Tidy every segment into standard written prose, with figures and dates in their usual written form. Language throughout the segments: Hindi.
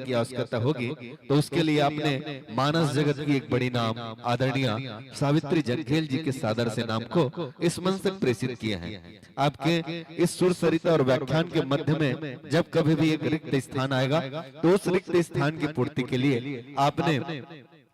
की आवश्यकता होगी तो उसके लिए आपने मानस जगत की एक बड़ी नाम आदरणीय सावित्री जंघेल जी के सादर से नाम को इस मंच तक प्रेषित किए हैं। आपके इस सुर सरिता और व्याख्यान के मध्य में जब कभी भी एक रिक्त स्थान आएगा तो उस रिक्त स्थान की पूर्ति के लिए आपने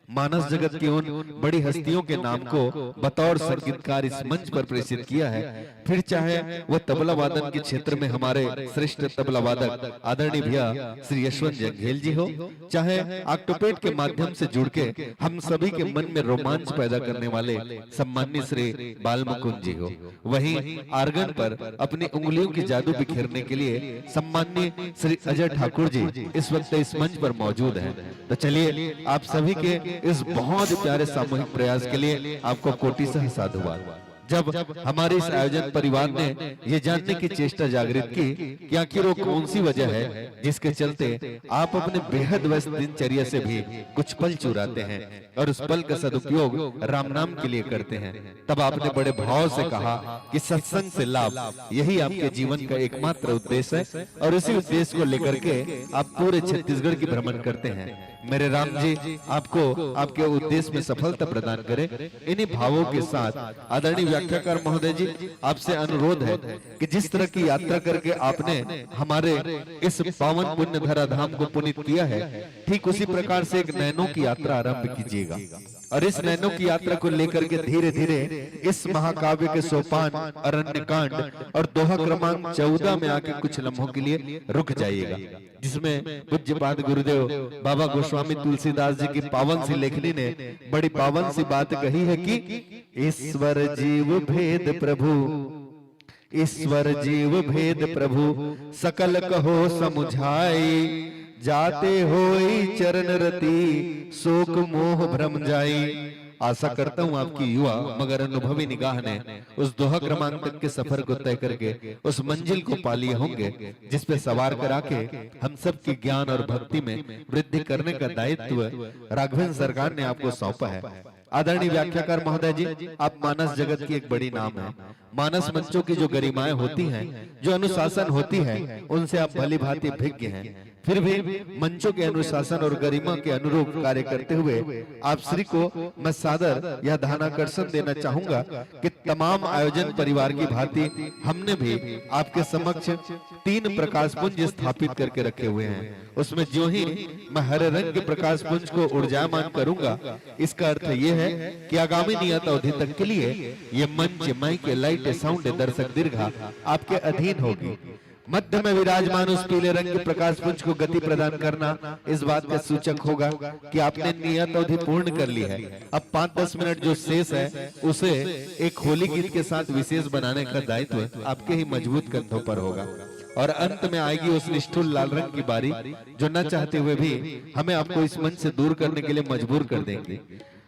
मानस जगत की उन बड़ी हस्तियों के नाम को बतौर संगीतकार इस मंच पर प्रेषित किया है। फिर चाहे वह तबला वादन के क्षेत्र में हमारे श्रेष्ठ तबला वादक आदरणीय भैया श्री यशवंत जंघेल जी हो, चाहे ऑक्टोपेड के माध्यम से जुड़ के हम सभी के मन में रोमांच पैदा करने वाले सम्माननीय श्री बाल मुकुंद जी हो, वहीं आर्गन पर अपनी उंगलियों की जादू बिखेरने के लिए सम्माननीय श्री अजय ठाकुर जी इस वक्त इस मंच पर मौजूद हैं। तो चलिए आप सभी के इस बहुत प्यारे सामूहिक प्रयास के लिए आपको कोटि से साधुवाद। जब हमारे इस आयोजन परिवार ने ये जानने की चेष्टा जागृत की कि आखिर वो कौन सी वजह है जिसके चलते आप अपने बेहद व्यस्त दिनचर्या से भी कुछ पल चुराते हैं और उस पल का सदुपयोग राम नाम के लिए करते हैं, तब आपने बड़े भाव से कहा कि सत्संग से लाभ यही आपके जीवन का एकमात्र उद्देश्य है और इसी उद्देश्य को लेकर के आप पूरे छत्तीसगढ़ की भ्रमण करते हैं। मेरे राम जी आपको आपके उद्देश्य में सफलता प्रदान करें। इन्हीं भावों के साथ आदरणीय व्याख्याकार महोदय जी आपसे अनुरोध है कि जिस तरह की यात्रा करके आपने हमारे इस पावन पुण्य धरा धाम को पुनीत किया है, ठीक उसी प्रकार से एक नैनों की यात्रा आरंभ कीजिएगा और इस नैनों की यात्रा को लेकर के धीरे धीरे इस महाकाव्य के सोपान अरण्य कांड और दोहा क्रमांक 14 में आके कुछ लम्हों के लिए रुक जाइएगा, जिसमें पूज्यपाद गुरुदेव बाबा गोस्वामी तुलसीदास जी की पावन सी लेखनी ने बड़ी पावन सी बात कही है कि ईश्वर जीव भेद प्रभु, ईश्वर जीव भेद प्रभु सकल कहो समुझाई, जाते होई चरण रति शोक मोह भ्रम जाई। आशा करता हूं आपकी युवा मगर अनुभवी निगाह ने उस दोहा क्रमांक तक के सफर को तय करके उस मंजिल को पा लिए होंगे जिस पे सवार करा के हम सब की ज्ञान और भक्ति में वृद्धि करने का दायित्व राघवेंद्र सरकार ने आपको सौंपा है। आदरणीय व्याख्याकार महोदय जी आप मानस जगत की एक बड़ी नाम है। मानस मंचों की जो गरिमाएं होती हैं, जो अनुशासन होती है, उनसे आप भली भांति भिज्ञ हैं, फिर भी मंचों के अनुशासन और गरिमा के अनुरूप कार्य करते हुए आप श्री को मैं सादर यह ध्यानाकर्षण देना चाहूंगा कि तमाम आयोजन परिवार की भांति हमने भी आपके समक्ष 3 प्रकाश पुंज स्थापित करके रखे हुए हैं। उसमें जो ही मैं हरे रंग के प्रकाश पुंज को ऊर्जामान करूंगा, इसका अर्थ यह है कि आगामी नियत अवधि तक के लिए ये मंच माइक लाइट साउंड दर्शक दीर्घा आपके अधीन होगी। मध्य में विराजमान उस पीले रंग के प्रकाश पुंज को गति प्रदान करना इस बात का सूचक होगा कि आपने नियत अवधि पूर्ण कर ली है। अब 5-10 मिनट जो शेष है उसे एक होली गीत के साथ विशेष बनाने का दायित्व आपके ही मजबूत कंधों पर होगा और अंत में आएगी उस निष्ठुर लाल रंग की बारी जो न चाहते हुए भी हमें आपको इस मंच से दूर करने के लिए मजबूर कर देंगे।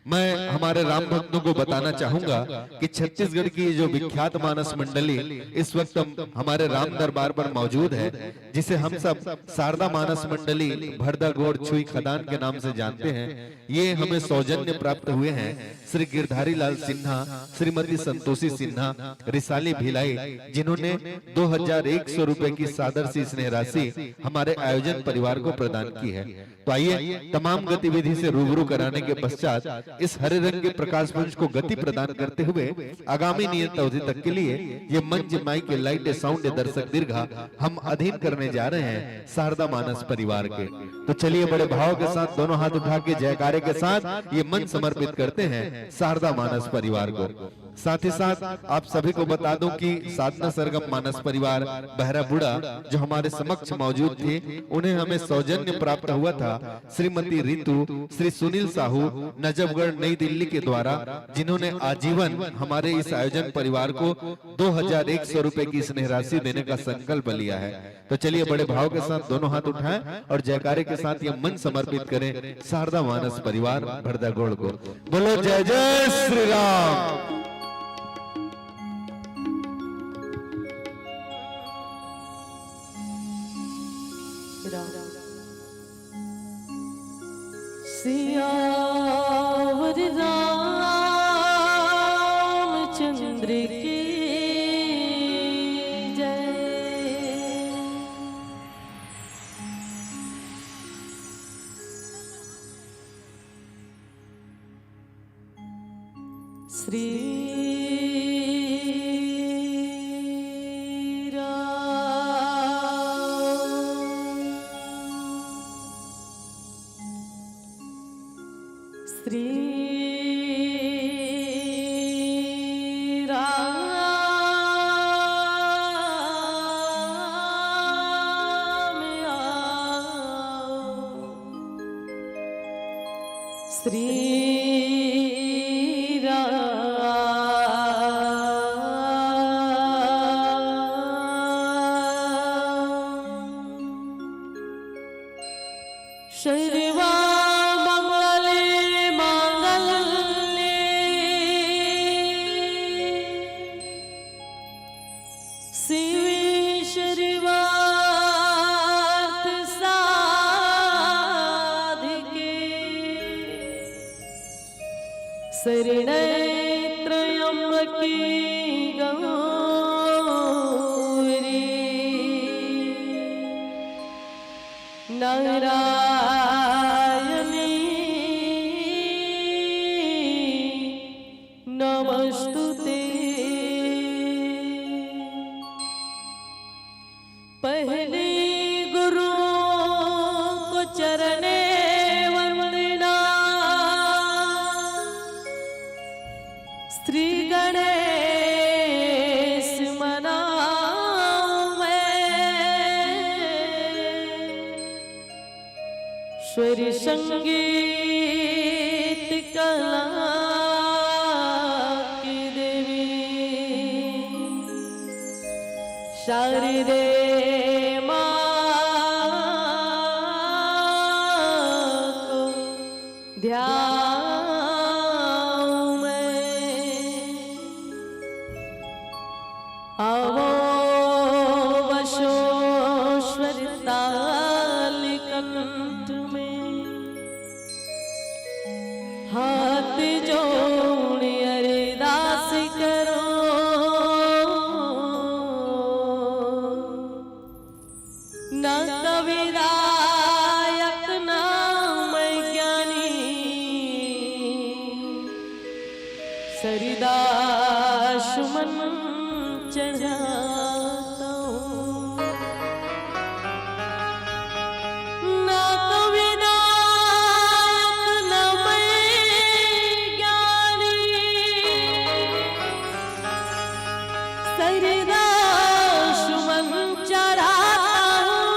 मैं हमारे राम भक्तों को बताना चाहूंगा कि छत्तीसगढ़ की जो विख्यात मानस मंडली इस वक्त हमारे राम दरबार पर मौजूद है, जिसे हम सब शारदा मानस मंडली भरदा गोड़ छुई खदान के नाम से जानते हैं, ये हमें सौजन्य प्राप्त हुए हैं श्री गिरधारी लाल सिन्हा, श्रीमती संतोषी सिन्हा, रिसाली भिलाई, जिन्होंने 2100 रुपए की सादर सी स्नेह राशि हमारे आयोजन परिवार को प्रदान की है। तो आइए तमाम गतिविधि से रूबरू कराने के पश्चात इस हरे रंग के प्रकाश पुंज को गति प्रदान करते हुए आगामी नियत अवधि तक के लिए ये मंच माइक लाइट साउंड दर्शक दीर्घा हम अधीन करने जा रहे हैं शारदा मानस परिवार के। तो चलिए बड़े भाव के साथ दोनों हाथ उठा के जयकारे के साथ ये मंच समर्पित करते हैं शारदा मानस परिवार को। साथ ही साथ आप सभी को बता दूं कि साधना सरगम मानस परिवार बहरा बुढ़ा जो हमारे समक्ष मौजूद थे, उन्हें हमें सौजन्य प्राप्त हुआ था श्रीमती रितु, श्री सुनील साहू, नजफगढ़ नई दिल्ली के द्वारा, जिन्होंने आजीवन हमारे इस आयोजन परिवार को 2100 रुपए की स्नेह राशि देने का संकल्प लिया है। तो चलिए बड़े भाव के साथ दोनों हाथ उठाएं और जयकारे के साथ ये मन समर्पित करें शारदा मानस परिवार भरदा गोड़ को। बोलो जय जय श्री राम। सियावर रामचंद्र की जय। श्री त्र्यंबकी गौरी नारायणी नमस्तुते। पहले गुरु को चरणे श्री गणेश मनाओ स्वर संगीत कला की देवी शारदे माँ को ध्यान आवो वशोश्वर ताल कंठ में हाथ जोड़ अरदास करो। न कविदायक न मैं ज्ञानी सरिदास मन चढ़ाता हूँ। ना तो विनायक न मैं ज्ञानी सरिदास मन चढ़ाता हूँ।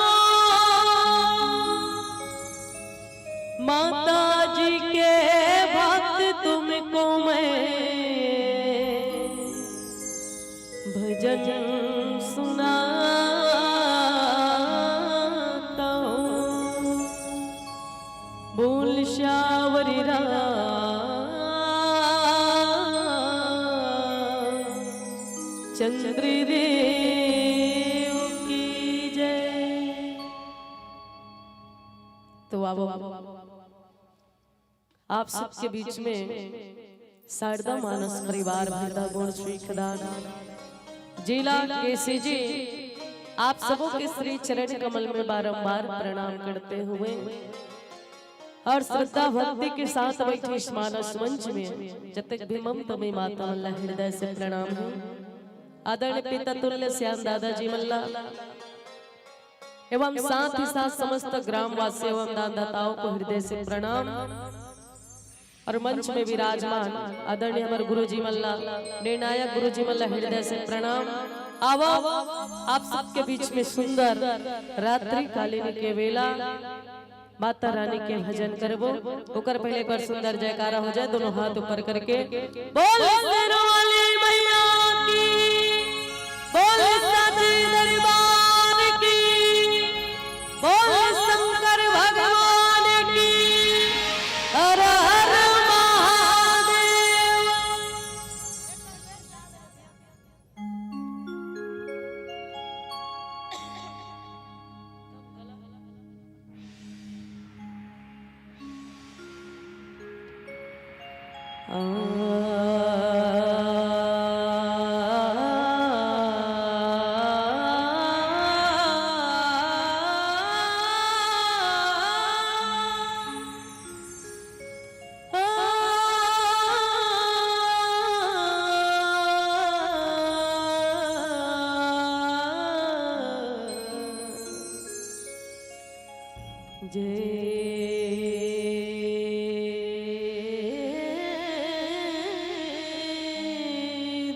माता जी के भक्त तुमको मैं भजन सुनाता हूँ। बोल श्यावरी चंद्र देव की जय। तो आप सबके बीच में शारदा मानस परिवार भरदा गुण श्री खदान जिला केसीजी आप सबों के श्री चरण कमल में बारंबार प्रणाम करते हुए और श्रद्धा भक्ति के साथ बैठी इस मानस मंच में जब तक भी ममता में माता मल्ला हृदय से प्रणाम है। आदरणीय पिता तुल्य श्याम दादाजी मल्ला एवं साथ ही साथ समस्त ग्रामवासी एवं दानदाताओं को हृदय से प्रणाम। और मंच में विराजमान आदरणीय हमारे गुरुजी मल्ला निर्णायक गुरुजी मल्ला हृदय से प्रणाम। आवो आप सबके बीच में सुंदर रात्रि कालीन के वेला माता रानी के भजन करबो। ओकर पहले एक बार सुंदर जयकारा हो जाए, दोनों हाथ ऊपर करके बोल शेरों वाली मैया की, बोल सच्चे दरबार की, बोल शंकर भगवान की। हर हर महादेव।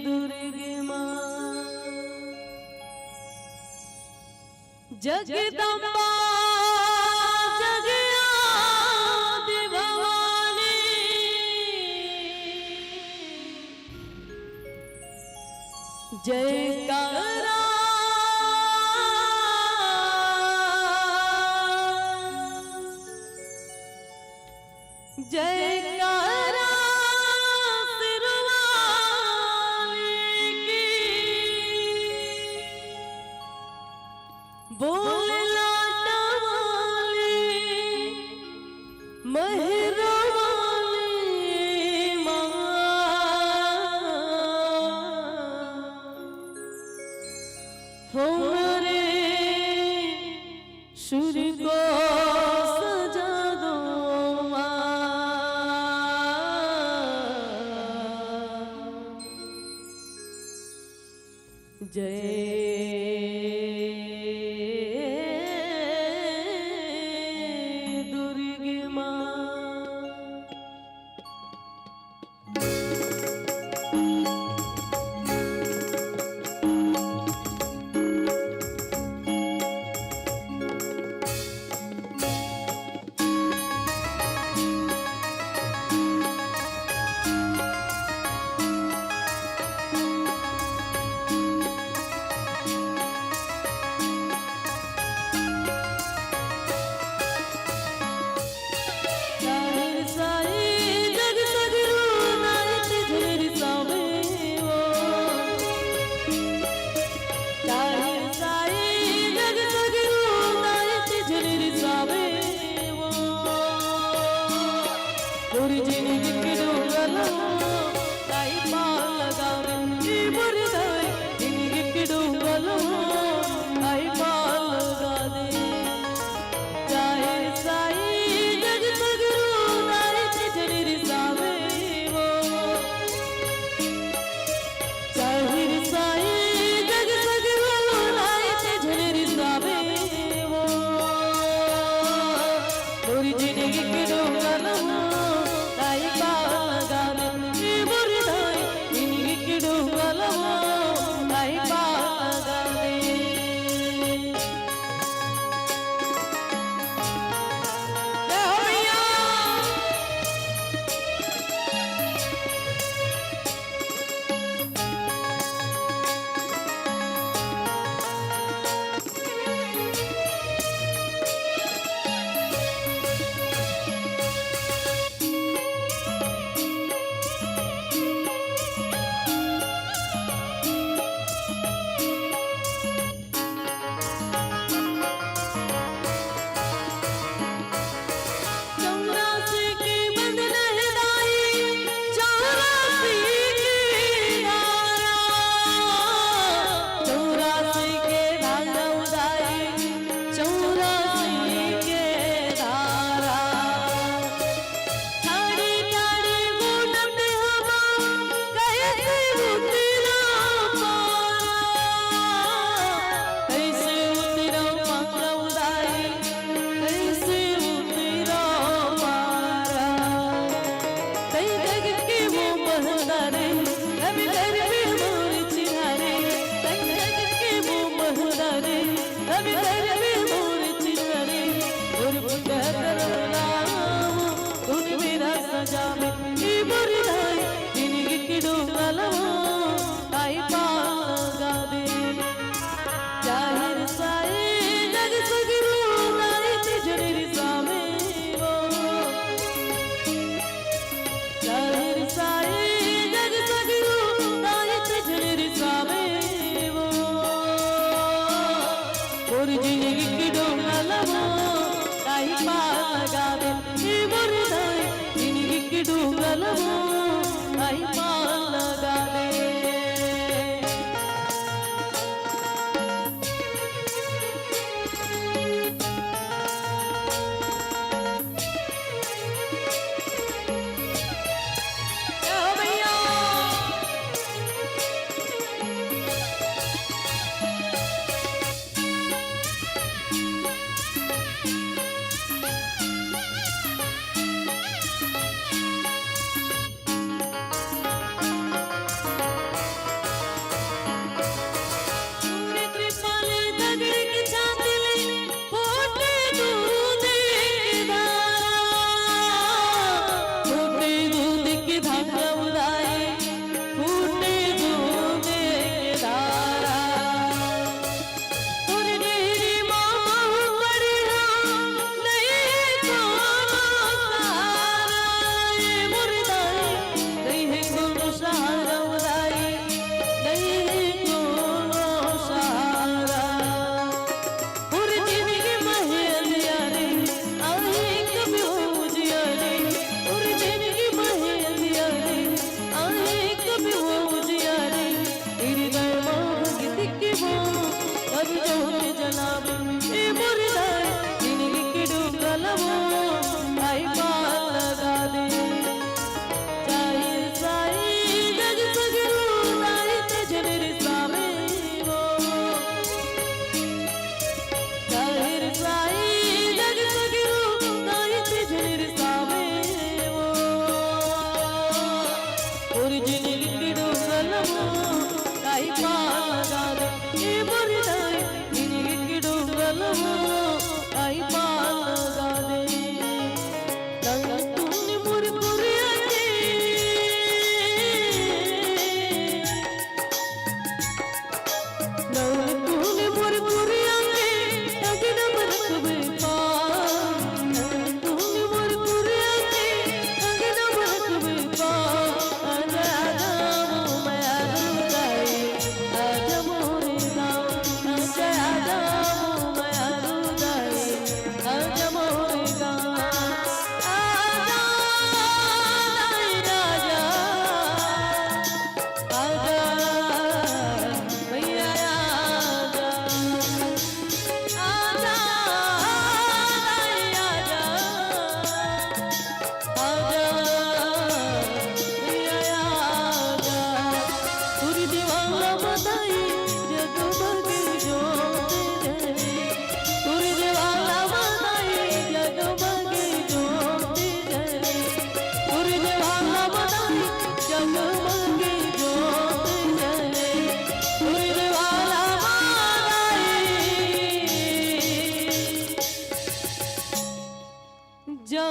दुर्गे माँ जगदम्बा जगआदि भवानी जयकारा जयकारा सिरवाली की बोल लाटा वाली मेहरा वाली माँ हमारे सुर को सजा दो माँ जय दुर्गे माँ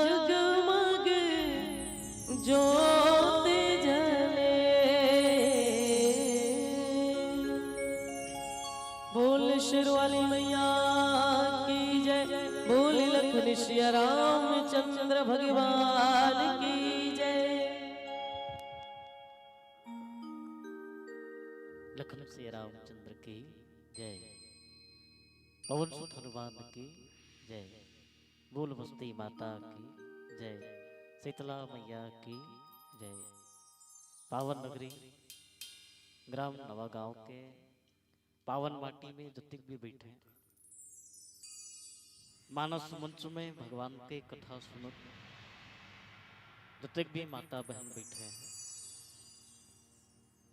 जगमग ज्योत जले, बोल शेरवाली मैया की जय, बोल लखन सिया रामचंद्र भगवान की जय। लखन सिया रामचंद्र की जय, पवन सुत हनुमान की जय, बोल बस्ती माता की जय, शीतला मैया की जय। पावन नगरी ग्राम नवागांव के पावन माटी में जतिक भी बैठे हैं, मानस मंच में भगवान के कथा सुनत जतिक भी माता बहन बैठे हैं,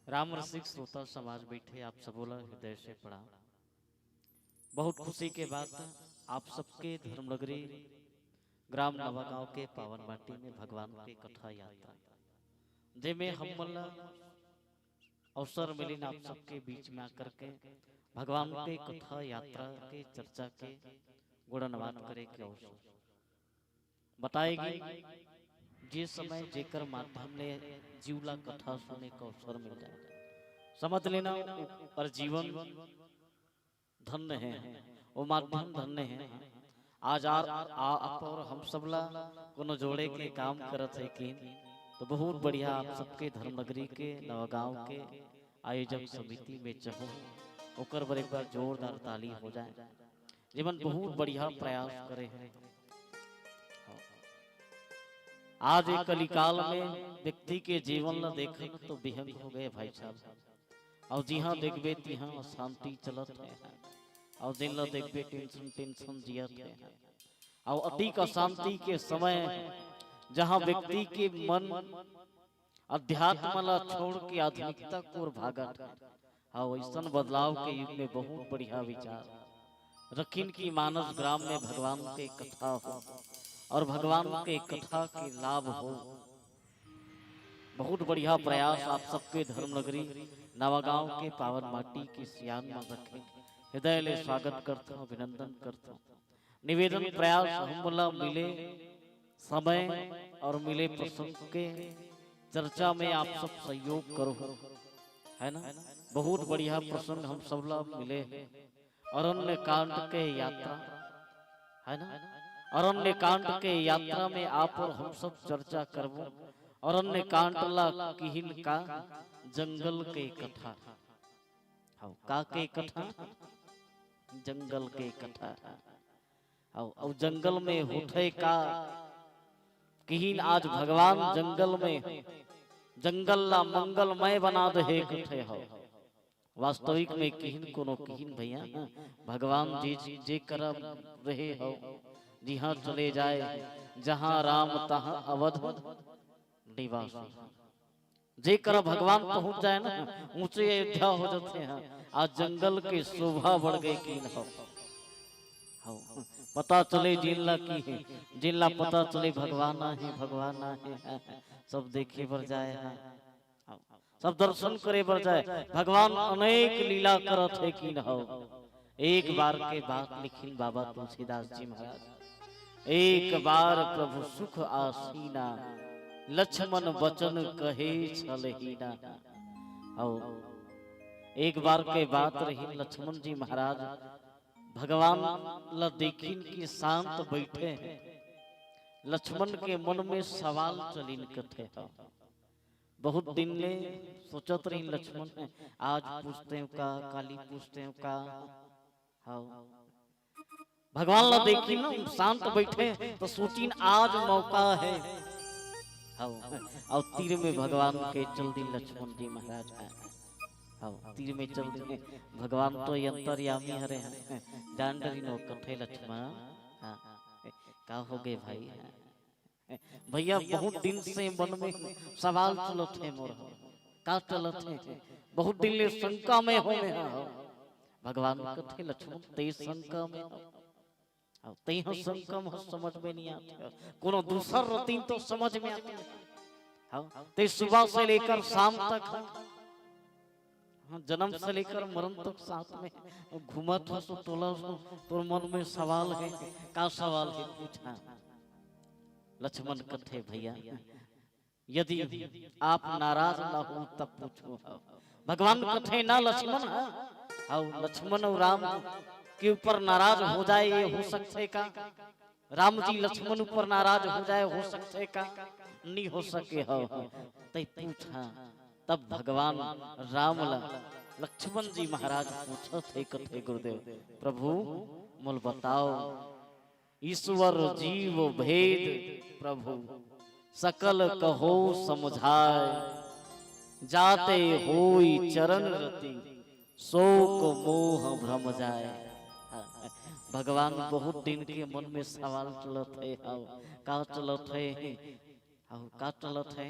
राम रसिक श्रोता समाज बैठे, आप सबोला हृदय से पड़ा। बहुत खुशी के बात आप सबके धर्मनगरी ग्राम नवागांव के पावन माटी में भगवान के कथा यात्रा जिसमें हम अवसर मिली आप सबके बीच में आकर के भगवान के कथा यात्रा के चर्चा के गुणनवाद करे के अवसर बताएगी। जिस समय जेकर माध्यम ने जीवला कथा सुनने का अवसर मिल जाए, समझ लेना और जीवन धन्य है, वो माध्यम धन्य है। आज आप और हम सबला कोनो जोड़े के काम करत है कि तो बहुत बढ़िया आप सबके धर्मनगरी के नवागांव के आयोजक समिति में चाहो ओकर पर एक बार जोरदार ताली हो जाए। जीवन बहुत बढ़िया प्रयास करे हैं। आज एक कलिकाल में व्यक्ति के जीवन ला देखे तो विहंग हो गए भाई साहब, और जी हाँ देखबे तिहाँ अशांति चलत है, और दिन ला देखबे टेंशन जियत है, और अतिक अशांति के समय जहाँ व्यक्ति के मन अध्यात्म ला छोड़ के आधुनिकता को ओर भागत है, और ऐसा बदलाव के युग में बहुत बढ़िया विचार रखिन की मानस ग्राम में भगवान के कथा हो और भगवान के कथा के लाभ हो। बहुत बढ़िया प्रयास आप सबके धर्मनगरी नवागांव के पावन माटी की सियान में रखे, हृदय ले स्वागत करता हूँ, अभिनंदन करता हूँ। निवेदन प्रयास हम बोला मिले समय और मिले प्रसंग के चर्चा में आप सब सहयोग करो, है ना। बहुत बढ़िया प्रसंग हम सब लोग मिले अरण्य कांड के यात्रा, है ना। अरण्य कांड के यात्रा में आप और हम सब चर्चा करबो। अरण्य कांड ला किहिल का जंगल के कथा, हाँ का के कथा, जंगल के कथा, और जंगल में होठे का किहिन आज भगवान जंगल में जंगल ला मंगलमय बना दे कथे हो। वास्तविक में किहिन कोनो किहिन भैया भगवान जे करब रहे हो, जी हाँ चले जाए जहाँ राम तहाँ अवध निवास, जे कर भगवान पहुंच जाए ना ऊंचे अयोध्या हो जाते हैं। आज जंगल के शोभा बढ़ गए की न हो, पता चले जिनला की है, जिनला पता चले भगवान है, भगवान है, सब देखे बर जाए है, सब दर्शन करे बर जाए। भगवान अनेक लीला करत है की न हो। एक बार के बात लिखिन बाबा तुलसीदास जी महाराज, एक बार प्रभु सुख आसीना, लक्ष्मण वचन कहे छलहीना। एक बार के बात रही, लक्ष्मण जी महाराज भगवान ला देखिन की शांत बैठे हैं। लक्ष्मण के मन में सवाल चलिन कथे हो। बहुत दिन ले सोचत रही लक्ष्मण, आज पूछते हैं का, काली पूछते हैं का, हाँ भगवान ला देखी ना शांत बैठे तो सोचिन आज मौका है। और तीर में भगवान के चल दी लक्ष्मण जी महाराज, तीर में चल दी भगवान तो अंतर्यामी हरे हैं, जान डरी नो कथे लक्ष्मण का हो गए भाई। भैया बहुत दिन से मन में सवाल चलत है मोर, का चलत है, बहुत दिन ले शंका में हो में भगवान कथे लक्ष्मण ते शंका में हो, ते शंका में समझ में नहीं आते, कोनो दूसर रतीन तो समझ में आते। हाँ ते सुबह से लेकर शाम तक, हाँ जन्म से लेकर मरण तक साथ में घूमत हो, तो मन में सवाल है, का सवाल है पूछा। लक्ष्मण कथे भैया यदि आप नाराज ना हो तब पूछो। भगवान कथे ना लक्ष्मण और लक्ष्मण और राम के ऊपर नाराज हो जाए ये हो सकते का? राम जी लक्ष्मण ऊपर नाराज हो जाए हो सकते का? नहीं हो सके हो। तै पूछा तब भगवान राम लक्ष्मण जी महाराज पूछो थे कथे गुरुदेव प्रभु मुल बताओ ईश्वर जीव भेद प्रभु सकल कहो समझाए जाते होई चरण रति शोक मोह भ्रम जाए। भगवान बहुत दिन के मन में सवाल चलत है का चलत है का चलत है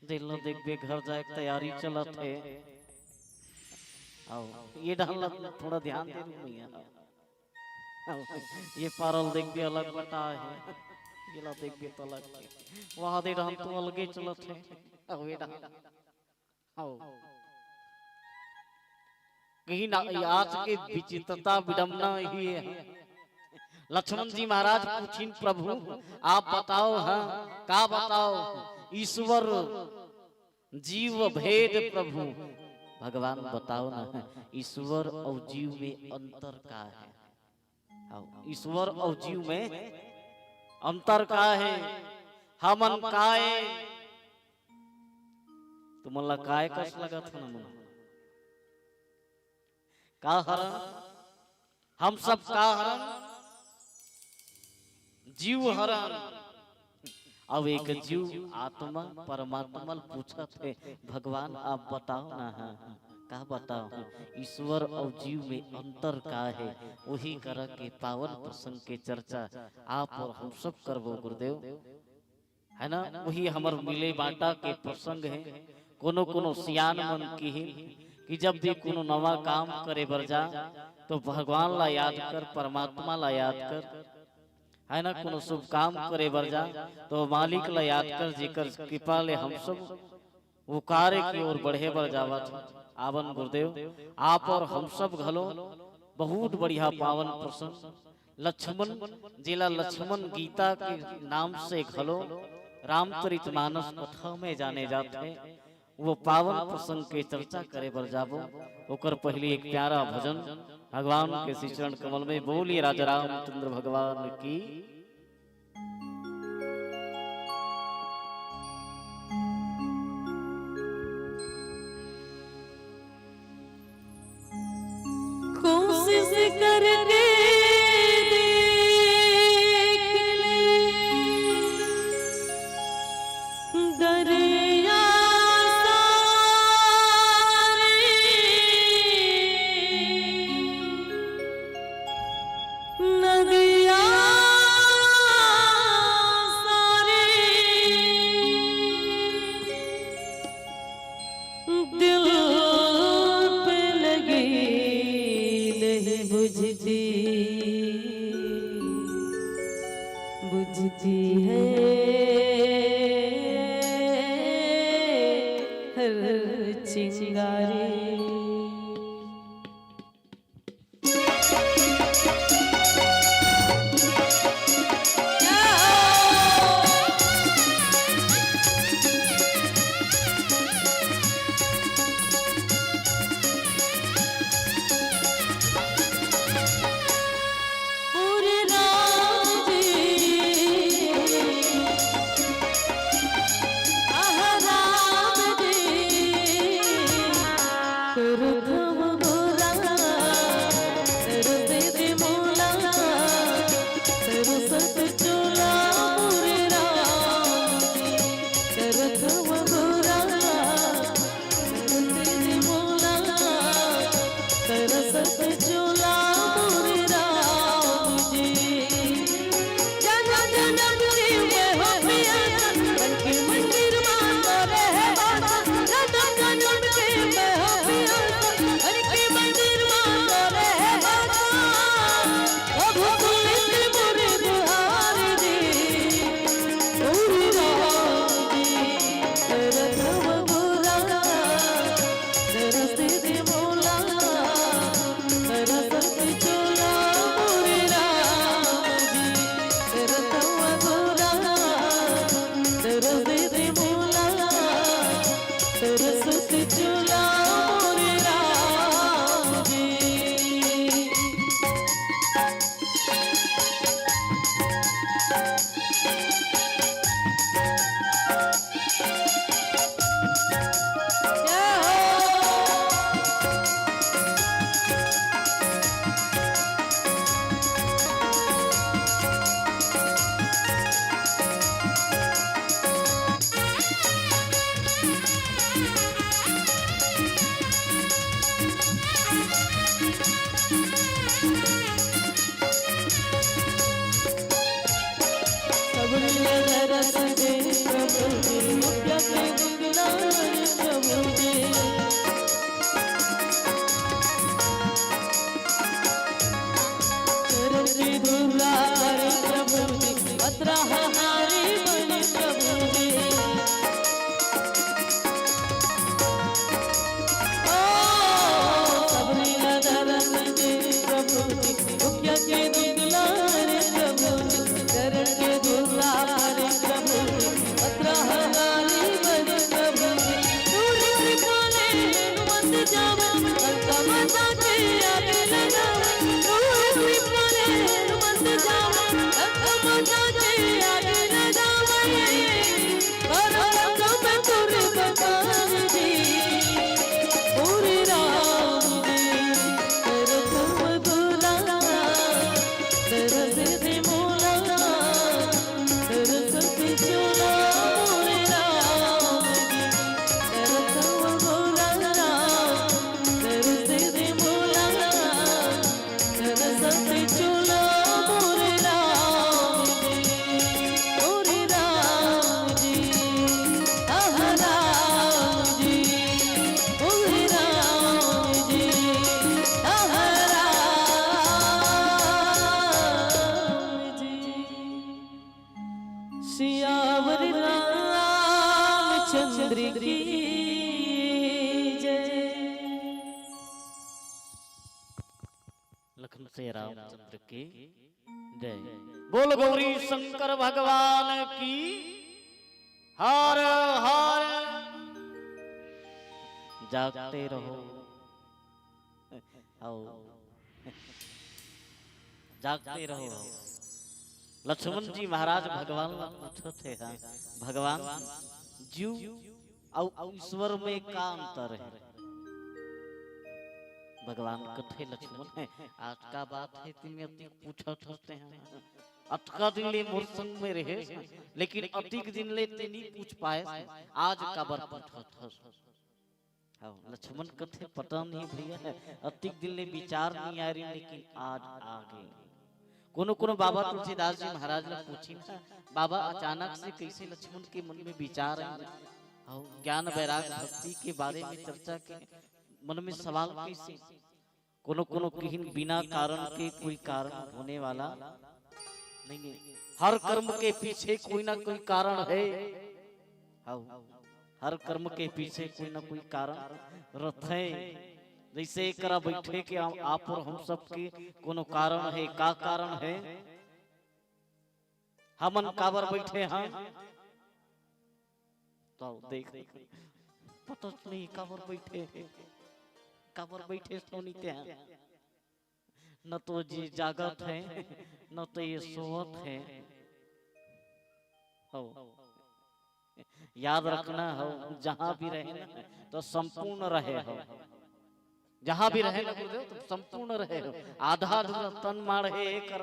दिलो देखबे घर जाए तैयारी चलत है ये डाल थोड़ा ध्यान दे भैया ये पारल देखबे अलग बता है ये देखबे तो अलग वहां दे रहन तो अलगे चलत है ये डाल कहीं ना आज के विचित्रता विडंबना ही है। लक्ष्मण जी महाराज पूछिन प्रभु आप बताओ हाँ का बताओ ईश्वर जीव भेद प्रभु भगवान बताओ ना ईश्वर और जीव में अंतर का है? ईश्वर और जीव में अंतर का है? हमन काय तुम्हाला काय कस लगत है ना का हरण हम सब का हरण जीव हरण। अब एक जीव आत्मा परमात्मा पूछत है भगवान आप बताओ ना का बताओ ईश्वर और जीव में अंतर का है? वही कर के पावन प्रसंग के चर्चा आप और हम सब करबो गुरुदेव है ना। वही हमार मिले बाटा के प्रसंग है। कोनो कोनो सियान मन की कि जब भी कोनो नवा काम करे बर जा तो भगवान ला याद कर परमात्मा ला याद कर है ना। कोनो शुभ काम करे बर जा तो मालिक ला याद कर जेकर कृपा ले हम सब वो कार्य की ओर बढ़े बर जावत आवन गुरुदेव आप और हम सब घलो बहुत बढ़िया पावन प्रसंग लक्ष्मण जिला लक्ष्मण गीता के नाम से घलो रामचरितमानस कथा में जाने जाते वो पावन प्रसंग के चर्चा करे बर जाबो। ओकर पहले एक प्यारा भजन भगवान के श्री चरण कमल में बोलिए राजा रामचंद्र भगवान की। कोशिश करके बुझती है हर चिंगारी। रस दे प्रभु जी मुक्तिया के गुंगलारे प्रभु जी चरण की दुलारे प्रभु जी पत्रा हारी बने प्रभु जी ओ सबरी रस दे प्रभु जी मुक्तिया के गुंगलारे प्रभु जी चरण के दुलारे प्रभु जी पत्रा हारी बने प्रभु जी पूरी कृपाले मत जावा अंता मता के आगे लगावा पूरी कृपाले मत जावा अंता मता के आगे लगावा करो तुम तुरे भगवान जी पूरी राम जी करो तुम बुलाना दरस दे मोला दरस दे चोला मोरे राम जी करो तुम बुलाना दरस दे मोला दरस दे चोला मोरे राम जी आह राम जी मोरे राम जी आह राम जी सियावर रामचंद्र की जय लखन से रामचंद्र की जय। बोल गौरी शंकर भगवान की हर हर। जागते रहो आओ जागते रहो। लक्ष्मण जी महाराज भगवान पूछो थे हाँ भगवान जीव और ईश्वर में का अंतर है। भगवान कथे लक्ष्मण है आज का बात है तुम अति पूछत होते हैं अटका दिन ले मोर संग में रहे लेकिन अतिक दिन ले ते नहीं पूछ पाए आज का बर पूछत हो। लक्ष्मण कथे पता नहीं भैया अतिक दिन ले विचार नहीं आ रही लेकिन आज आ गई। कोनो कोनो बाबा तुलसीदास जी महाराज ने पूछी ना बाबा अचानक से कैसे लक्ष्मण के मन में विचार आए ज्ञान वैराग भक्ति के बारे में चर्चा की मन में सवाल कैसे कोनो कोनो कहीं बिना कारण के कोई कारण होने वाला नहीं। हर कर्म के पीछे कोई ना कोई कारण है। हर कर्म के पीछे कोई ना कोई कारण रहते जैसे करा बैठे के आप और हम सब के कोनो कारण है का कारण है हमन काबर बैठे हैं तो देख पता नहीं काबर बैठे सोनीते हैं न तो जी जागत है न तो ये सोवत है। हो याद रखना हो जहां भी रहे ना तो संपूर्ण रहे हो जहां भी रहे ना गुरुदेव तो संपूर्ण रहे हो। आधा अधूरा तन मार है कर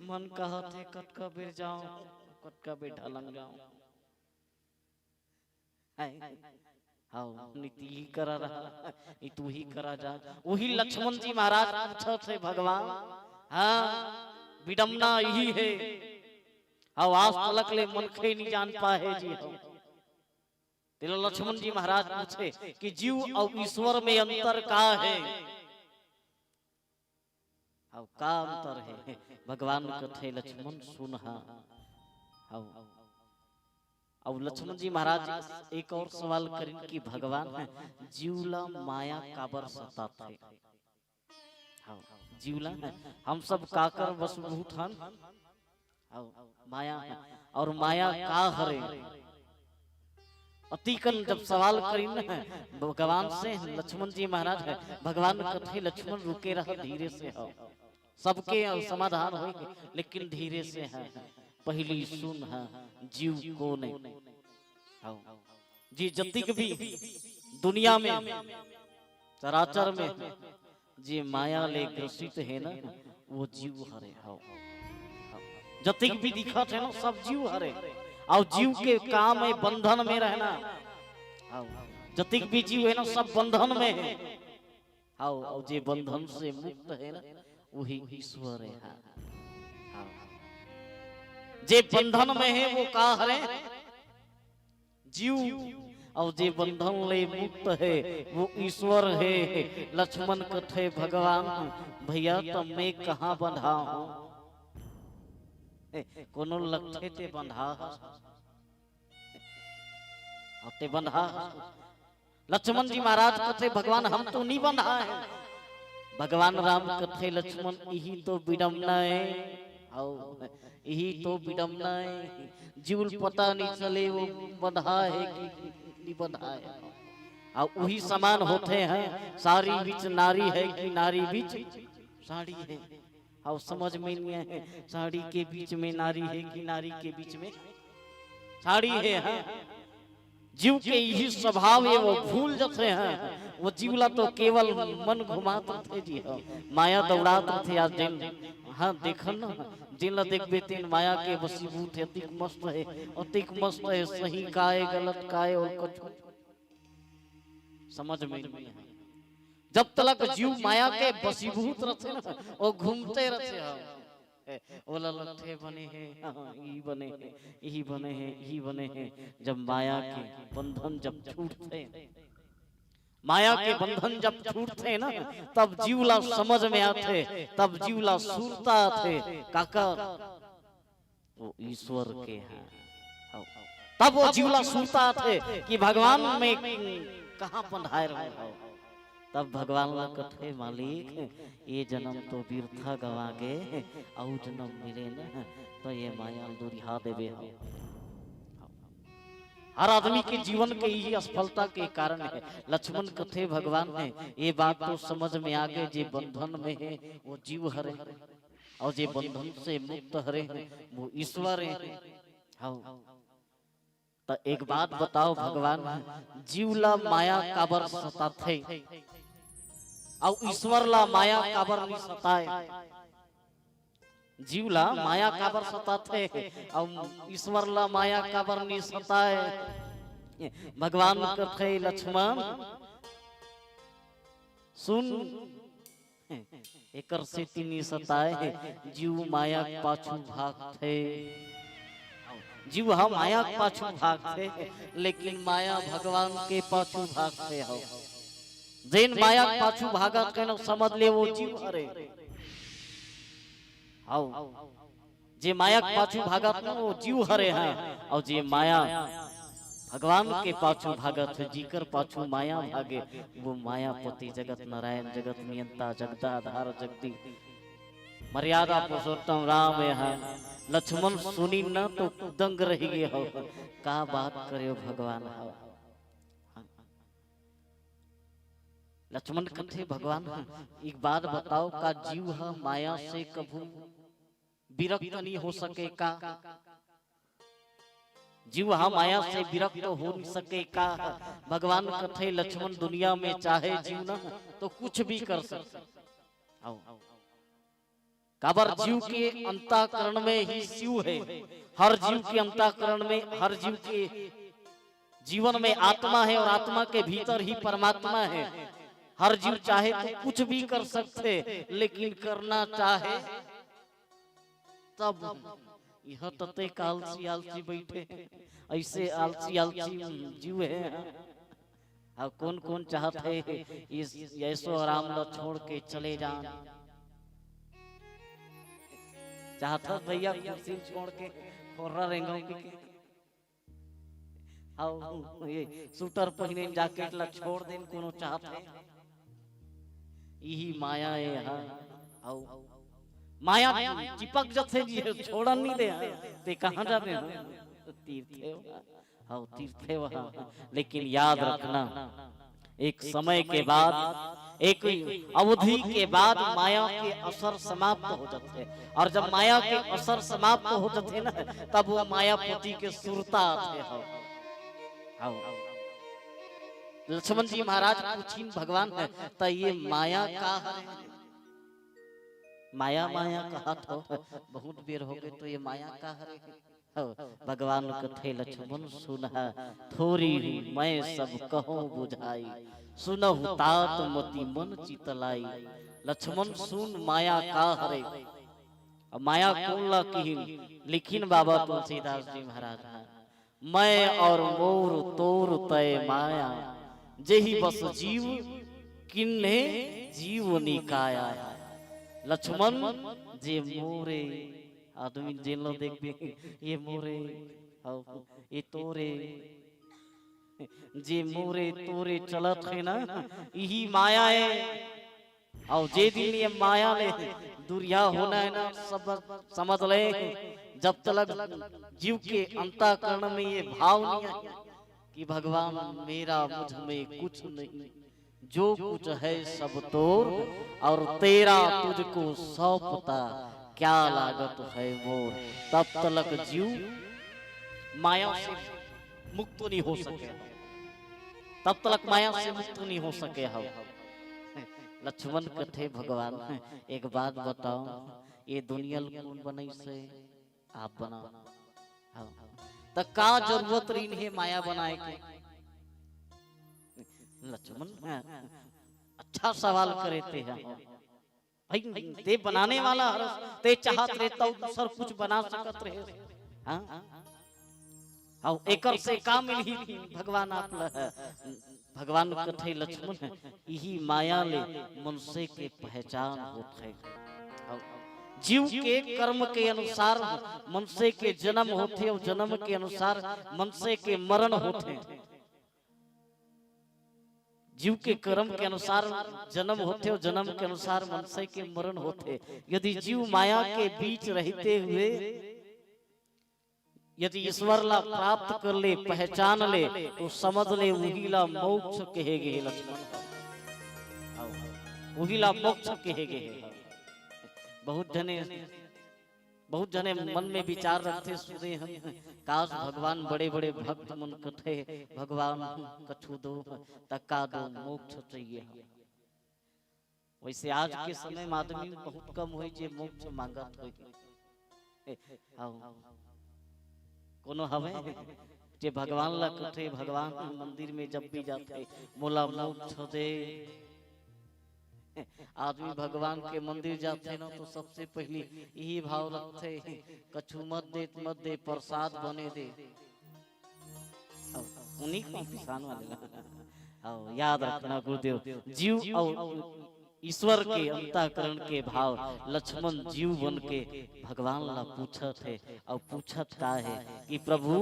मन कहत है कटका बेर जाओ कटका बेर ढलंग जाओ हाउ नीति ही करा रहा ये तू ही करा जा। वही लक्ष्मण जी महाराज पूछत है भगवान हाँ विडम्बना यही है हाउ आज तलक ले मन खे नहीं जान पाए जी हो। तेरे लक्ष्मण जी महाराज पूछे कि जीव और ईश्वर में अंतर का है अब का अंतर है भगवान कथे लक्ष्मण सुनहा। अब लक्ष्मण जी महाराज एक और सवाल करें कि भगवान जीवला माया काबर सताते जीवला हम सब काकर वसभूत हन माया और माया का हरे अतिकन जब सवाल करी न भगवान से लक्ष्मण जी महाराज है भगवान कथे लक्ष्मण रुके रह धीरे से हो सबके समाधान हो लेकिन धीरे से है पहली सुन है जीव को नहीं जी जतिक भी दुनिया में चराचर में जी माया ले ग्रसित है ना वो जीव हरे हो जतिक भी दिखत है ना सब जीव हरे और जीव के काम है बंधन में रहना जतिक भी जीव है ना सब बंधन में है और जे बंधन से मुक्त है ना वही ईश्वर है। जे बंधन में है वो का हरे जीव, और जे बंधन ले मुक्त है वो ईश्वर है। लक्ष्मण कथे भगवान भैया तो मैं कहाँ बंधा हूँ, कोनो लक्ष्य ते बंधा ते बंधा। लक्ष्मण जी महाराज कथे भगवान हम तो नहीं बंधा है। भगवान राम कथे लक्ष्मण यही तो विडम्बना है, यही तो विडम्बना है। जीव पता नहीं चले वो बंधा है कि नहीं बंधा है। और वही समान होते हैं, सारी बीच नारी है कि नारी बीच साड़ी है। और समझ में नहीं है साड़ी के बीच में नारी है कि नारी के बीच में साड़ी है। हाँ? जीव के यही स्वभाव है, वो भूल जाते हैं। वो जीवला तो केवल मन घुमाते थे जी, हाँ माया दौड़ाते थे। आज जिन हाँ देखन ना जिन देखबे तीन माया के वशीभूत है, अतिक मस्त है, अतिक मस्त है। सही काए गलत काए और कुछ समझ में नहीं है। जब तक जीव माया के वशीभूत रहते ना और घूमते रहते हैं, ओला लट्ठे बने हैं, यही बने हैं, यही बने हैं, यही बने हैं। जब माया के बंधन जब छूटते, माया के बंधन जब छूटते ना तब जीवला समझ में आते, तब जीवला सुरता आते काका वो ईश्वर के हैं। तब वो जीवला सुरता आते कि भगवान में कहाँ बंधाए रहे। तब भगवान ला कथे मालिक ये जन्म तो व्यर्था गवा गए, और जन्म मिले न तो ये माया दुरिहा देवे। हर आदमी के जीवन के यही असफलता के कारण है। लक्ष्मण कथे भगवान ने ये बात तो समझ में आ गए, जे बंधन में है वो जीव हरे, और जे बंधन से मुक्त हरे वो ईश्वर है। तो एक बात बताओ भगवान, जीवला माया काबर सताथे और ईश्वर ला माया काबर नहीं सताए। जीवला माया काबर सताथे और ईश्वर ला माया काबर नहीं सताए। भगवान कथे लक्ष्मण सुन एकर से तीनी सताए, जीव माया पाछू भागथे। जीव हम माया पाछू भागथे, लेकिन माया भगवान के पाछू भागथे। हो जैन माया पाछू भागत के न समझ ले वो जीव हरे। आओ जे माया पाछू भागत न वो जीव हरे हैं, और जे माया भगवान के पाछू भागत है, जीकर पाछू माया भागे वो मायापति जगत नारायण जगत नियंता जगदाधार जगती मर्यादा पुरुषोत्तम राम है। लक्ष्मण सुनी न तो दंग रह गए हो, का बात करे भगवान। हो लक्ष्मण कथे भगवान एक बात बताओ, का जीव है माया से कभू विरक्त नहीं हो सके का? जीव हा माया से विरक्त हो नहीं सके का? भगवान कथे लक्ष्मण दुनिया में चाहे जीव ना तो कुछ भी कर सकते। काबर जीव के अंतःकरण में ही शिव है। हर जीव के अंतःकरण में, हर जीव के जीवन में आत्मा है, और आत्मा के भीतर ही परमात्मा है। हर जीव चाहे तो कुछ भी कर सकते, लेकिन करना चाहे तब। यह तते आलसी आलसी बैठे, ऐसे आलसी आलसी जीव है। अब कौन कौन चाहते इस ऐसो आराम लो छोड़ के चले जान, चाहता भैया कुर्सी छोड़ के कोर्रा रेंगो के आओ ये सूटर पहने जैकेट ला छोड़ देन कोनो चाहते। यही माया है। हाँ आओ माया चिपक जथे जी छोड़ा नहीं दे, ते कहां जाते हैं तीर्थे। हाँ तीर्थे वहां, लेकिन याद रखना एक समय के बाद, एक अवधि के बाद माया के असर समाप्त हो जाते हैं। और जब माया के असर समाप्त हो जाते ना तब वो मायापति के सुरता आते हैं। लक्ष्मण जी महाराज पूछीन भगवान है तो ये माया का है? माया माया कहा तो बहुत बेर हो गए, तो ये माया का है? भगवान कथे लक्ष्मण सुनहा थोड़ी मैं सब कहूं बुझाई, सुनहु तात मति मन चितलाई। लक्ष्मण सुन माया का हरे, माया कौन ला की लेकिन बाबा तुलसीदास जी महाराज मैं और मोर तोर तय माया जेहि बस जीव किन्ने जीव निकाया। लक्ष्मण जे मोरे आदमी जेल देख भी ये मोरे ये तोरे जे मोरे तोरे चलत है ना यही माया है। और जे दिन ये माया ले दुरिया होना है ना सब समझ ले। जब तक जीव के अंतःकरण में ये भाव नहीं आया कि भगवान मेरा मुझ में कुछ नहीं, जो कुछ है सब तोर और तेरा तुझको सौंपता क्या लागत है मोर, तब तक जीव माया से मुक्त नहीं हो सके, तब तक माया से मुक्त नहीं हो सके। हम लक्ष्मण कथे भगवान एक बात बताओ, ये दुनिया कौन बनाई से आप बना तो का जरूरत रही है माया बनाए के। लक्ष्मण अच्छा सवाल करे थे भाई, ते बनाने वाला ते चाहत रहता दूसर कुछ बना सकत रहे। हाँ एकर से का मिली भगवान आप भगवान कथे लक्ष्मण यही माया ले मनुष्य के पहचान होते है। जीव के कर्म के अनुसार मनुष्य के जन्म होते और जन्म के अनुसार मनुष्य के मरण होते। जीव के कर्म के अनुसार जन्म होते और जन्म के अनुसार मनुष्य के मरण होते। यदि जीव माया के बीच रहते हुए यदि ईश्वर ला प्राप्त कर ले पहचान ले तो समझ ले वही ला मोक्ष कहेगे। लक्ष्मण वही ला मोक्ष कहेगे। बहुत जने मन में विचार रखते सुने हम काश भगवान बड़े बड़े भक्त मन कथे भगवान कछु दो तक्का दो मोक्ष चाहिए। वैसे आज के समय में आदमी बहुत कम हुई जे मोक्ष मांगत हुई। कोनो हवे जे भगवान ला कथे भगवान मंदिर में जब भी जाते मोला मोक्ष दे। आदमी भगवान के मंदिर जाते ना तो सबसे पहले यही भाव रखते कछु मत दे प्रसाद बने दे। उन्हीं को किसान वाले याद रखना गुरुदेव जीव और ईश्वर के अंतःकरण के भाव। लक्ष्मण जीव बन के भगवान ला पूछत है और पूछत का है कि प्रभु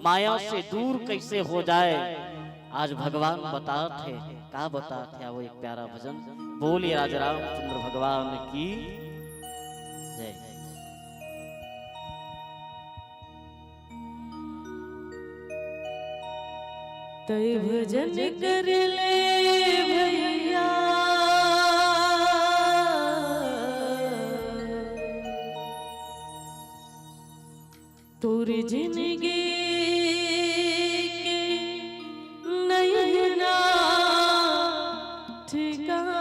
माया से दूर कैसे हो जाए। आज भगवान बतात है का बतात है वो एक प्यारा भजन बोलिए राजा रामचंद्र भगवान की जय। तय भजन कर ले भैया तोरी जिंदगी के नहीं ना ठिकाना।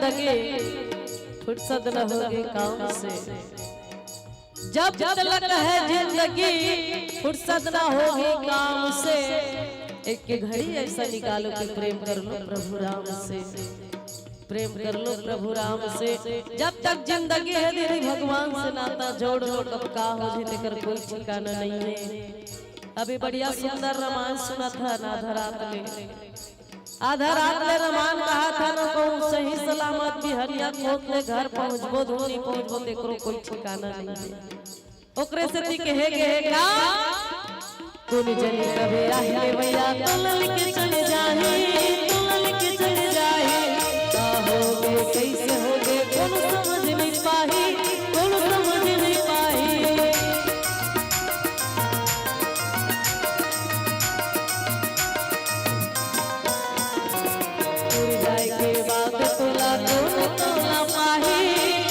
जिंदगी फुर्सत न होगी काम से। जब तलक है जिंदगी फुर्सत न होगी काम से। एक घड़ी ऐसा निकालो कि प्रेम कर लो प्रभु राम से, प्रेम कर लो प्रभु राम से। जब तक जिंदगी है दीदी भगवान से नाता जोड़ लो, कब का हो जाए कर कोई ठिकाना नहीं है। अभी बढ़िया सुंदर रामायण सुना था ना, आधा रात में रामायण कहा था न कहूँ सही सलामत बिहरिया कोत ले घर पहुँचबो धोनी पहुँचबो तेकरो कोई ठिकाना नहीं है। ओकरे से ती कहे का कोनी जनी कभी आही भैया तुलल के चले जाही, तुलल के चले जाही। का होगे कैसे होगे कौन समझ नहीं पाही, कौन समझ नहीं पाही। जाए के बाद तोला कौन तोला पाही,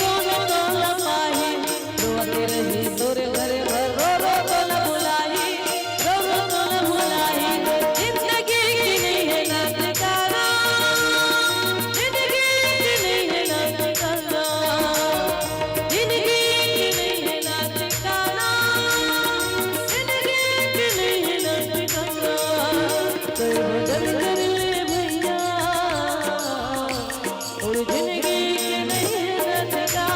कौन तोला पाही। रोते रही तोरे घरे भर रो रो तोला बुलाई, रो रो तोला बुलाई। जिंदगी की नहीं है नाच गाना, जिंदगी की नहीं है नाच गाना, जिंदगी की नहीं है नाच गाना, जिंदगी की नहीं है नाच गाना। तो भजन कर ले भैया और जिंदगी के नहीं नाच गाना।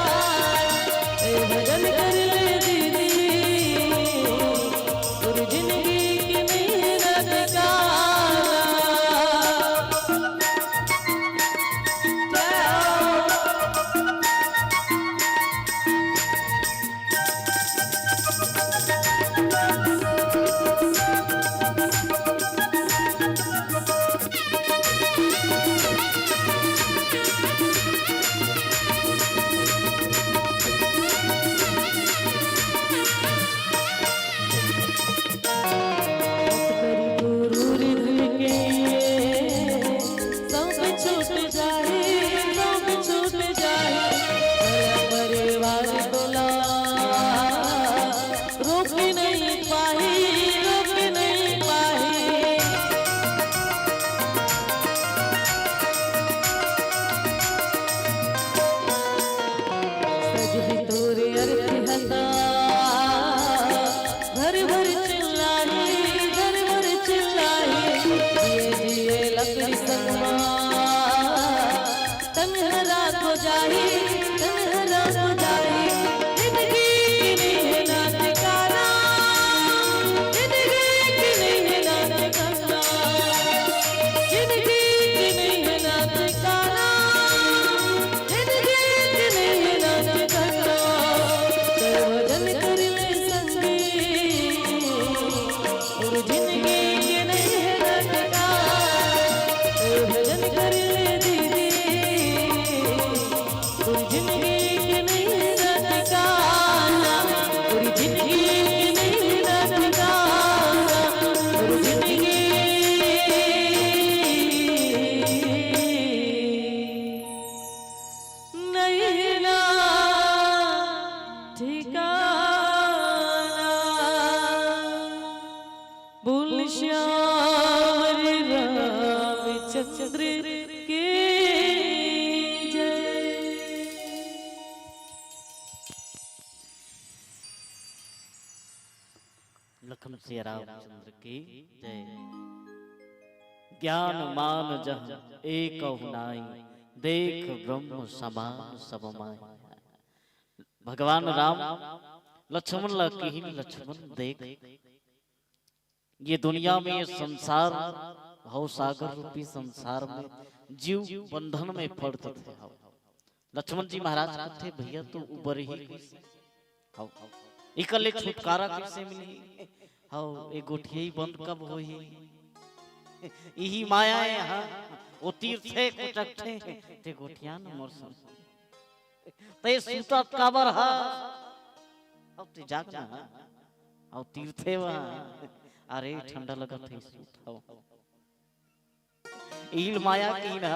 ए भजन कर ले दीदी और जिंदगी के नहीं नाच गाना। लकड़ी संगमा तन्हरा हो जाही, तन्हरा हो जाही। जिंदगी की नहीं है नाच गाना, जिंदगी की नहीं है नाच गाना, जिंदगी की नहीं है नाच गाना, जिंदगी की नहीं है नाच गाना। तो भजन कर ले संगी और जिंदगी की नहीं है नाच गाना। भजन कर ले दीदी और जिंदगी के नहीं नाच गाना, और जिंदगी के नहीं नाच गाना, और जिंदगी नहीं ना ठिकाना। बोल श्याम रामचंद्र के जय। लखन सिया रामचंद्र की जय। ज्ञान मान जहाँ एक नाई, देख ब्रह्म समान सब माय। भगवान राम लक्ष्मण ला की लक्ष्मण देख। ये दुनिया में ये संसार भव सागर रूपी संसार में जीव बंधन में पड़ते थे। लक्ष्मण जी महाराज थे भैया तो उबर ही इकल्ले छुटकारा कैसे मिली। हाउ एक गोठिया ही बंद कब हो यही माया है। हाँ वो तीर्थे कुचकथे ते गोठिया न मोरसन ते सूता काबर हा अब ते जागना और तीर्थे वहाँ अरे ठंडा लगा थे सूता ईल माया की ना।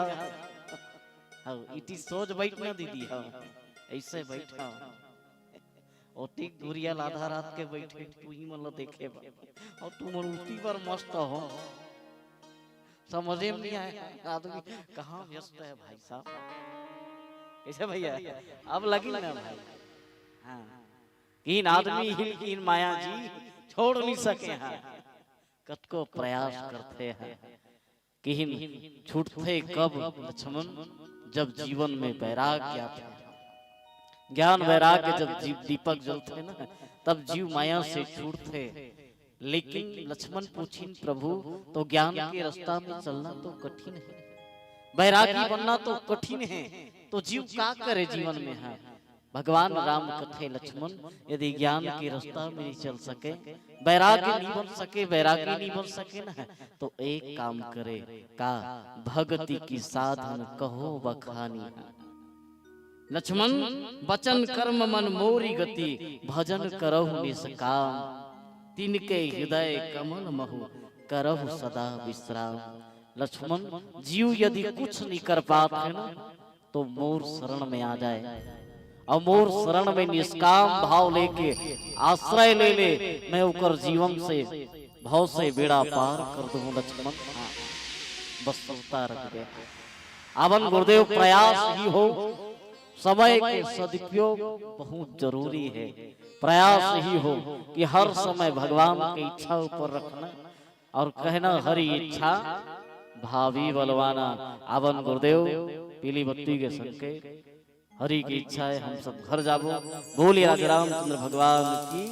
हाँ इटी सोच बैठ ना दीदी। हाँ ऐसे बैठा ओती गुरिया आधा रात के बैठे तू ही मन देखे और तू मरूती पर मस्त हो समझे में नहीं आया। आदमी कहाँ व्यस्त है भाई साहब। ऐसे भैया अब लगी ना भाई। हाँ कीन आदमी हिल कीन माया जी छोड़ नहीं सके हैं, कतको प्रयास करते हैं कीन छूटते कब लक्ष्मण, जब जीवन में वैराग्य आता है। ज्ञान वैराग्य जब जीव दीपक जलते ना तब जीव माया से छूटते। लेकिन लक्ष्मण पूछिन प्रभु तो ज्ञान के रास्ता में चलना तो कठिन है, वैरागी बनना तो कठिन है, तो जीव क्या करे जीवन में है। भगवान राम कथे लक्ष्मण यदि ज्ञान के रास्ता में नहीं चल सके, वैरागी नहीं बन सके, वैरागी नहीं बन सके ना, तो एक काम करे का भक्ति की साधन कहो बखानी। लक्ष्मण वचन कर्म मन मोरी गति, भजन करहु निष्काम, तिनके हृदय कमल महु करहु सदा विश्राम। लक्ष्मण जीव यदि कुछ नहीं कर पाते ना तो मोर शरण में आ जाए, और मोर शरण में निष्काम भाव लेके आश्रय ले ले, मैं उकर जीवन से भाव से बेड़ा पार कर दूं लक्ष्मण। हाँ, बस सोचता रख गया आवन गुरुदेव प्रयास ही हो, समय के सदुपयोग बहुत जरूरी है। प्रयास ही हो कि हर समय भगवान की इच्छा ऊपर रखना और कहना हरि इच्छा भावी बलवाना। आवन गुरुदेव पीली बत्ती के संकेत हरि की इच्छा है हम सब घर जाबो। बोलिए राजा रामचंद्र भगवान की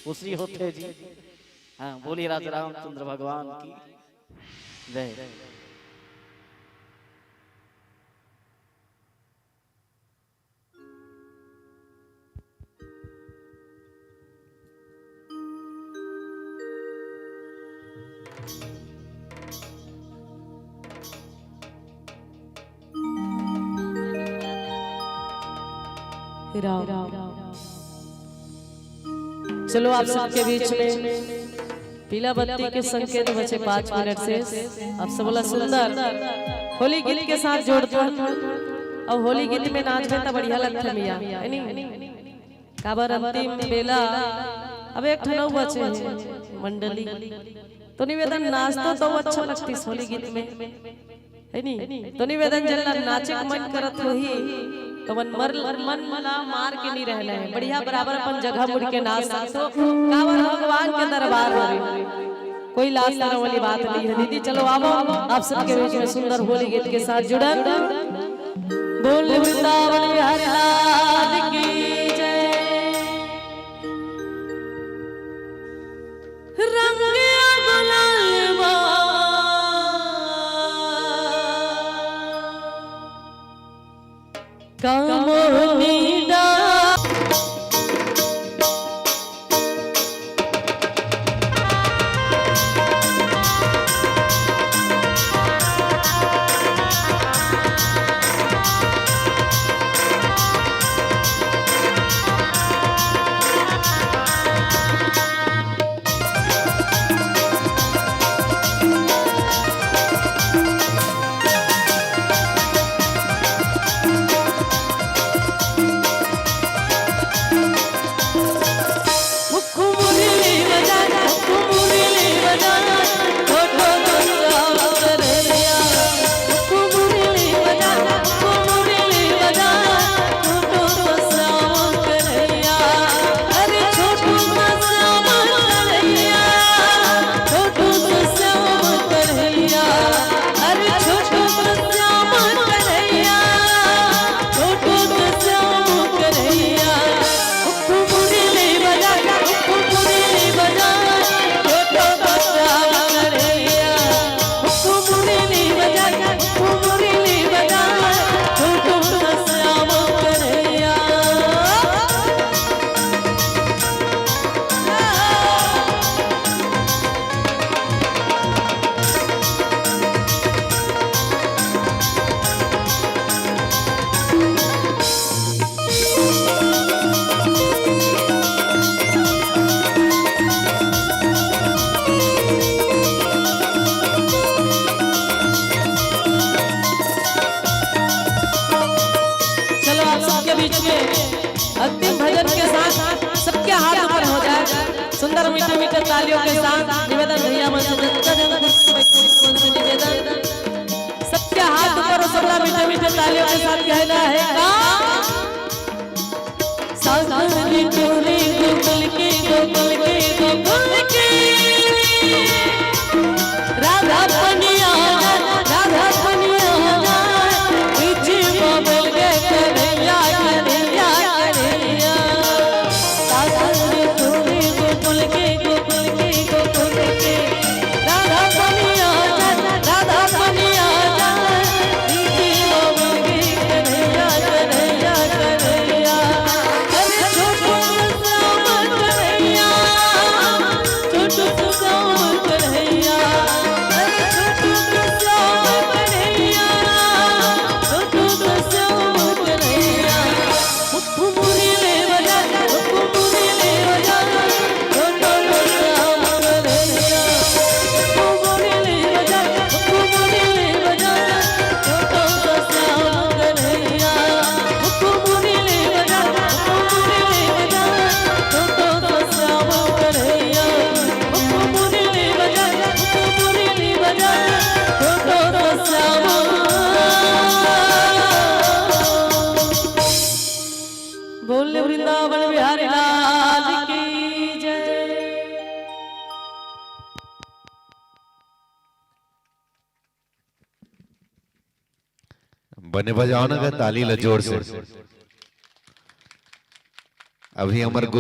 खुशी होते जी। हाँ बोलिए राजा रामचंद्र भगवान की जय। चलो आप सबके बीच में पीला बत्ती के संकेत बचे 5 मिनट से आप सब बोला सुंदर होली गीत के साथ जोड़ता और होली गीत में नाच में तो बढ़िया लगता मिया है नहीं काबर अंतिम बेला अब एक ठनौ बचे मंडली तो निवेदन नाचतो तो अच्छा लगती होली गीत में है नहीं, तो निवेदन जल्ला नाचे का मन करत होही तो मन मला मार के नहीं रहना है, बढ़िया बराबर अपन जगह मुड़ के नाच सकते हो। कावर भगवान के दरबार में कोई लाज लेने वाली बात नहीं है। दीदी चलो आओ आप सबके बीच में सुंदर होली गीत के साथ जुड़न। बोल वृंदावन बिहारी लाल की जय। रंग कामोनी डा अंतिम भजन के साथ सबके हाथ ऊपर हो जाए सुंदर मीठे मीठे तालियों के साथ निवेदन भैया मन से निवेदन सबके हाथ ऊपर हो मीठे मीठे तालियों के साथ कहना है का सागरी टोरी गोकुल के गोकुल के गोकुल के राधा पनिया पीछे बोल के कन्हैया कन्हैया कन्हैया सागरी टोरी गोकुल के गोकुल के गोकुल के राधा पनिया पीछे बोल के कन्हैया कन्हैया कन्हैया बोले वृंदावन बिहारी लाल की जय। बने बजाओ ना ताली ला जोर से। अभी हमारे गुरु